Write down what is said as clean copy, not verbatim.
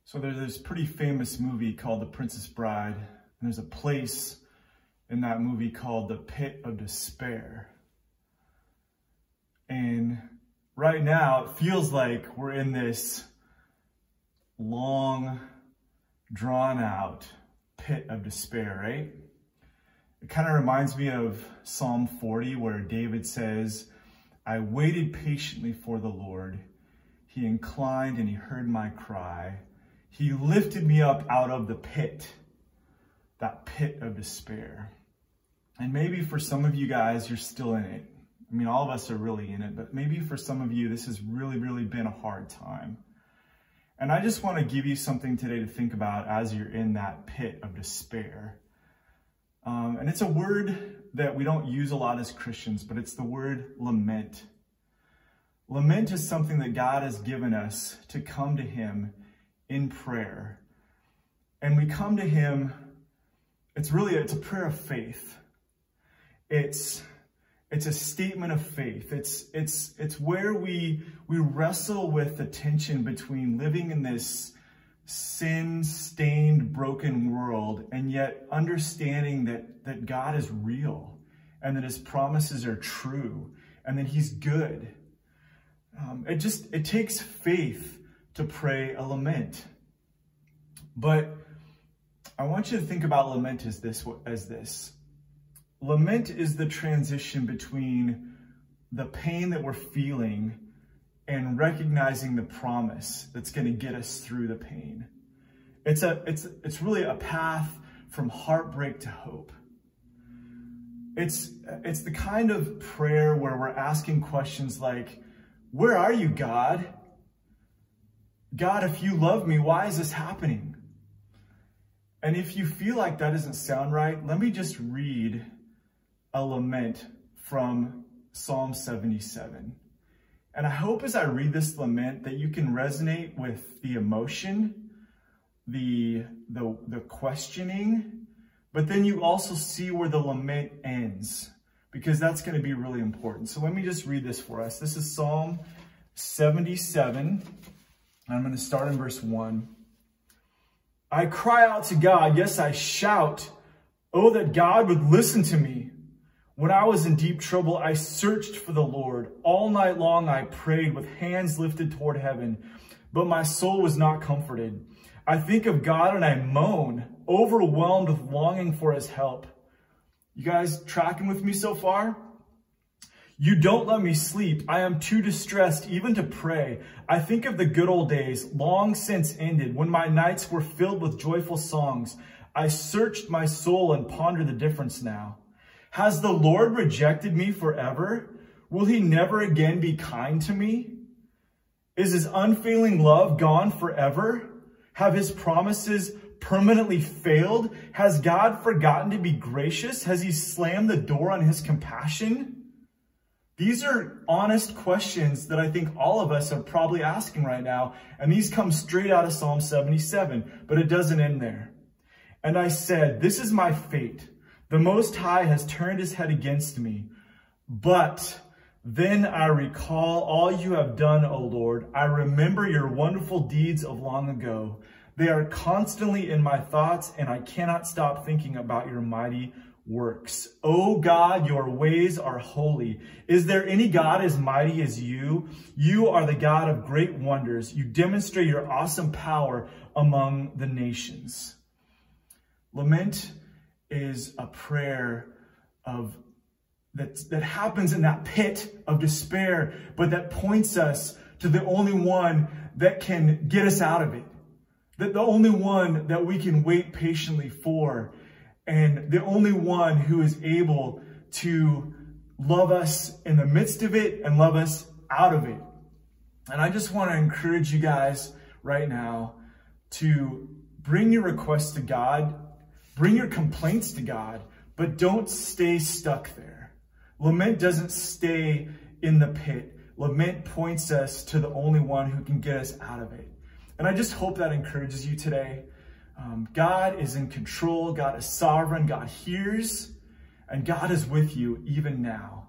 So there's this pretty famous movie called The Princess Bride, and there's a place in that movie called the Pit of Despair. And right now, it feels like we're in this long, drawn-out pit of despair, right? It kind of reminds me of Psalm 40, where David says, "I waited patiently for the Lord. He inclined and he heard my cry. He lifted me up out of the pit," that pit of despair. And maybe for some of you guys, you're still in it. I mean, all of us are really in it, but maybe for some of you, this has really been a hard time. And I just want to give you something today to think about as you're in that pit of despair. And it's a word that we don't use a lot as Christians, but it's the word lament. Lament is something that God has given us to come to him in prayer. And we come to him, it's a prayer of faith. It's a statement of faith. It's where we wrestle with the tension between living in this sin-stained, broken world and yet understanding that God is real and that his promises are true and that he's good. It takes faith to pray a lament. But I want you to think about lament as this. Lament is the transition between the pain that we're feeling and recognizing the promise that's going to get us through the pain. It's really a path from heartbreak to hope. It's the kind of prayer where we're asking questions like, where are you, God? God, if you love me, why is this happening? And if you feel like that doesn't sound right, let me just read a lament from Psalm 77. And I hope as I read this lament that you can resonate with the emotion, the questioning, but then you also see where the lament ends, because that's going to be really important. So let me just read this for us. This is Psalm 77. And I'm going to start in verse 1. I cry out to God, yes, I shout, oh, that God would listen to me. When I was in deep trouble, I searched for the Lord. All night long I prayed with hands lifted toward heaven, but my soul was not comforted. I think of God and I moan, overwhelmed with longing for his help. You guys tracking with me so far? You don't let me sleep. I am too distressed even to pray. I think of the good old days, long since ended, when my nights were filled with joyful songs. I searched my soul and pondered the difference now. Has the Lord rejected me forever? Will he never again be kind to me? Is his unfailing love gone forever? Have his promises permanently failed? Has God forgotten to be gracious? Has he slammed the door on his compassion? These are honest questions that I think all of us are probably asking right now. And these come straight out of Psalm 77, but it doesn't end there. And I said, this is my fate. The Most High has turned his head against me. But then I recall all you have done, O Lord. I remember your wonderful deeds of long ago. They are constantly in my thoughts, and I cannot stop thinking about your mighty works. O God, your ways are holy. Is there any God as mighty as you? You are the God of great wonders. You demonstrate your awesome power among the nations. Lament is a prayer that happens in that pit of despair, but that points us to the only one that can get us out of it. That the only one that we can wait patiently for, and the only one who is able to love us in the midst of it and love us out of it. And I just want to encourage you guys right now to bring your requests to God. Bring your complaints to God, but don't stay stuck there. Lament doesn't stay in the pit. Lament points us to the only one who can get us out of it. And I just hope that encourages you today. God is in control. God is sovereign. God hears, and God is with you even now.